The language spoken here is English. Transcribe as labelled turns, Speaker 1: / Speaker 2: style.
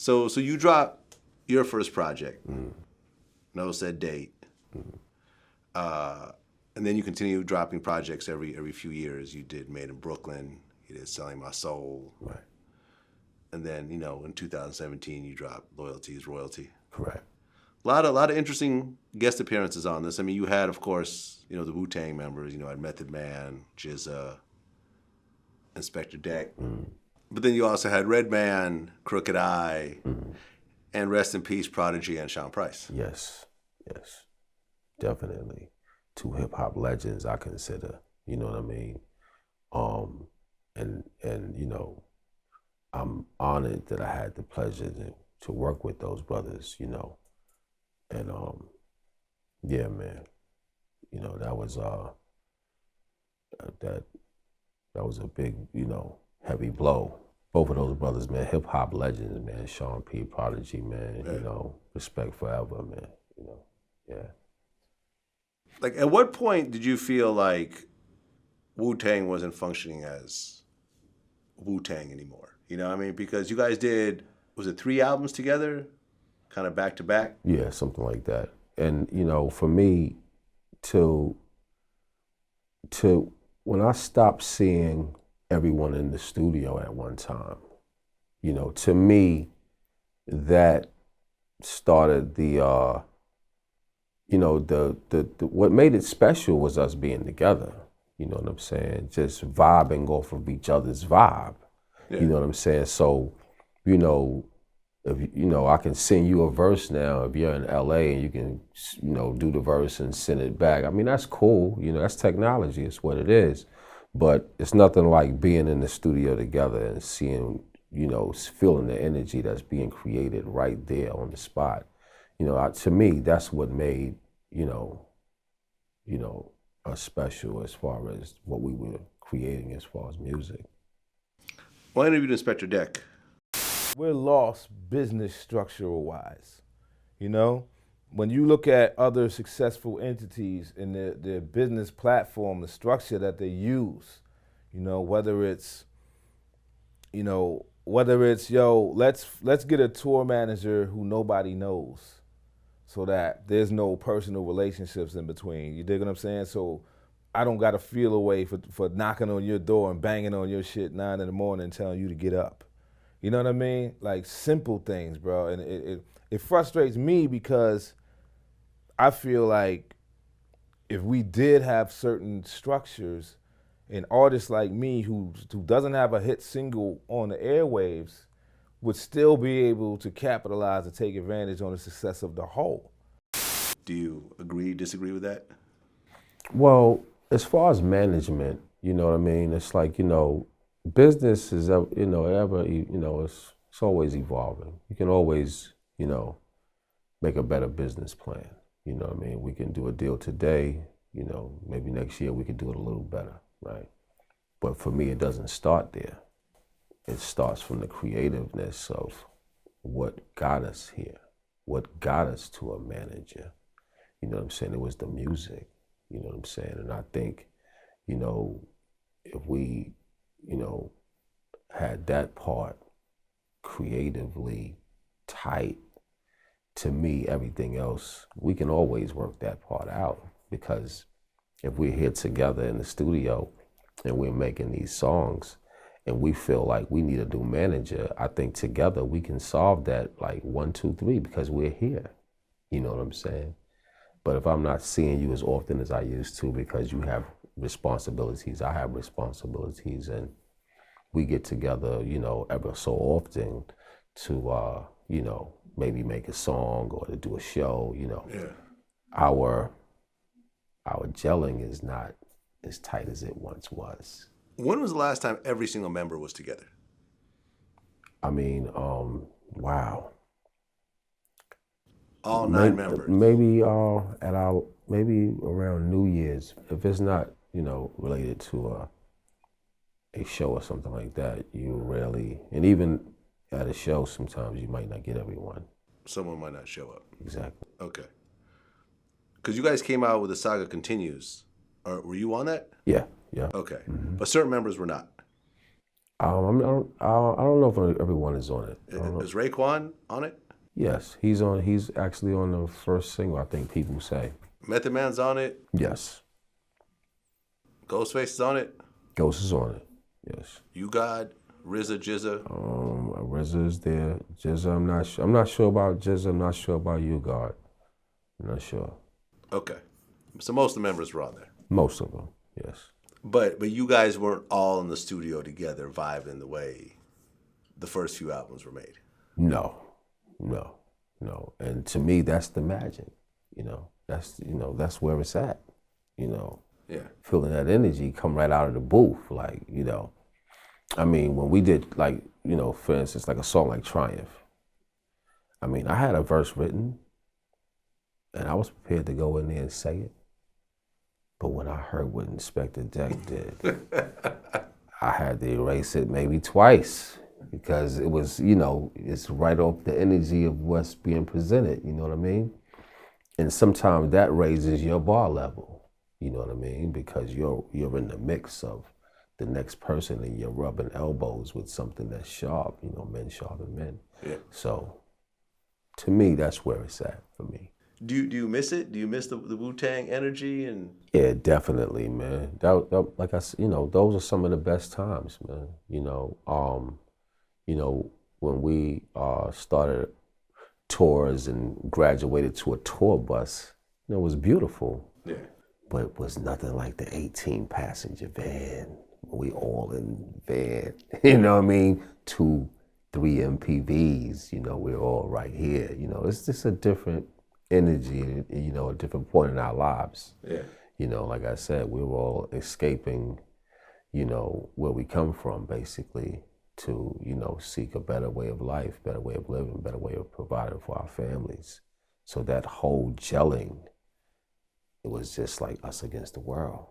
Speaker 1: So you dropped your first project, No Said Date, and then you continue dropping projects every few years. You did Made in Brooklyn, you did Selling My Soul,
Speaker 2: Right.
Speaker 1: and then in 2017 you dropped Loyalty is Royalty.
Speaker 2: Correct.
Speaker 1: A lot of interesting guest appearances on this. I mean, you had, of course, the Wu-Tang members. I had Method Man, GZA, Inspector Deck. But then you also had Redman, Crooked Eye, and rest in peace, Prodigy and Sean Price.
Speaker 2: Yes, definitely. 2 hip hop legends I consider, you know what I mean? And I'm honored that I had the pleasure to work with those brothers, And yeah, man, that was that was a big, heavy blow. Both of those brothers, man, hip hop legends, man. Sean P, Prodigy, man.
Speaker 1: Yeah.
Speaker 2: Respect forever, man. Yeah.
Speaker 1: Like, at what point did you feel like Wu-Tang wasn't functioning as Wu-Tang anymore? I mean, because you guys did, was it 3 albums together, kind of back to back?
Speaker 2: Yeah, something like that. And for me, to when I stopped seeing everyone in the studio at one time, to me, that started the what made it special was us being together. You know what I'm saying? Just vibing off of each other's vibe.
Speaker 1: Yeah.
Speaker 2: You know what I'm saying? So, if I can send you a verse now if you're in LA and you can, do the verse and send it back. I mean, that's cool. That's technology. It's what it is. But it's nothing like being in the studio together and seeing, feeling the energy that's being created right there on the spot. To me, that's what made, us special as far as what we were creating as far as music.
Speaker 1: Well, I interviewed Inspector Deck.
Speaker 3: We're lost business structural wise. When you look at other successful entities and their business platform, the structure that they use, whether it's let's get a tour manager who nobody knows so that there's no personal relationships in between. You dig what I'm saying? So I don't got to feel away for knocking on your door and banging on your shit 9 in the morning and telling you to get up. You know what I mean? Like, simple things, bro. And it frustrates me because I feel like if we did have certain structures, an artist like me who doesn't have a hit single on the airwaves would still be able to capitalize and take advantage on the success of the whole.
Speaker 1: Do you agree, disagree with that?
Speaker 2: Well, as far as management, you know what I mean? It's like, business is, it's always evolving. You can always, make a better business plan. You know what I mean? We can do a deal today, maybe next year we could do it a little better, right? But for me, it doesn't start there. It starts from the creativeness of what got us here, what got us to a manager. You know what I'm saying? It was the music, you know what I'm saying? And I think, if we, had that part creatively tight, to me, everything else, we can always work that part out. Because if we're here together in the studio and we're making these songs and we feel like we need a new manager, I think together we can solve that like 1, 2, 3 because we're here. You know what I'm saying? But if I'm not seeing you as often as I used to because you have responsibilities, I have responsibilities, and we get together, ever so often to, maybe make a song or to do a show,
Speaker 1: Yeah.
Speaker 2: Our gelling is not as tight as it once was.
Speaker 1: When was the last time every single member was together?
Speaker 2: I mean, wow.
Speaker 1: All 9 members?
Speaker 2: Maybe maybe around New Year's. If it's not, related to a show or something like that, you rarely, and even at a show, sometimes you might not get everyone.
Speaker 1: Someone might not show up.
Speaker 2: Exactly.
Speaker 1: Okay. Because you guys came out with The Saga Continues. Were you on that?
Speaker 2: Yeah.
Speaker 1: Okay. Mm-hmm. But certain members were not.
Speaker 2: I don't know if everyone is on it. I don't know.
Speaker 1: Is Raekwon on it?
Speaker 2: Yes, he's on. He's actually on the first single. I think people say.
Speaker 1: Method Man's on it.
Speaker 2: Yes.
Speaker 1: Ghostface is on it.
Speaker 2: Ghost is on it. Yes.
Speaker 1: You God, RZA, Jizza.
Speaker 2: RZA is there. Jizza, I'm not sure. I'm not sure about Jizza. I'm not sure about you, God. I'm not sure.
Speaker 1: Okay, so most of the members were on there.
Speaker 2: Most of them, yes.
Speaker 1: But you guys weren't all in the studio together vibing the way the first few albums were made.
Speaker 2: No. And to me, that's the magic. That's where it's at.
Speaker 1: Yeah.
Speaker 2: Feeling that energy come right out of the booth, like, I mean, when we did, like, for instance, like a song like Triumph, I mean, I had a verse written and I was prepared to go in there and say it. But when I heard what Inspector Deck did, I had to erase it maybe twice because it was, it's right off the energy of what's being presented, you know what I mean? And sometimes that raises your bar level, you know what I mean? Because you're in the mix of the next person and you're rubbing elbows with something that's sharp, men sharpen men.
Speaker 1: Yeah.
Speaker 2: So to me, that's where it's at for me.
Speaker 1: Do you miss it? Do you miss the Wu-Tang energy? And
Speaker 2: yeah, definitely, man. That like I said, those are some of the best times, man. When we started tours and graduated to a tour bus, it was beautiful.
Speaker 1: Yeah.
Speaker 2: But it was nothing like the 18-passenger van. We all in van, you know what I mean? 2, 3 MPVs, we're all right here. It's just a different energy, a different point in our lives.
Speaker 1: Yeah.
Speaker 2: Like I said, we were all escaping, where we come from, basically, to, seek a better way of life, better way of living, better way of providing for our families. So that whole gelling, it was just like us against the world.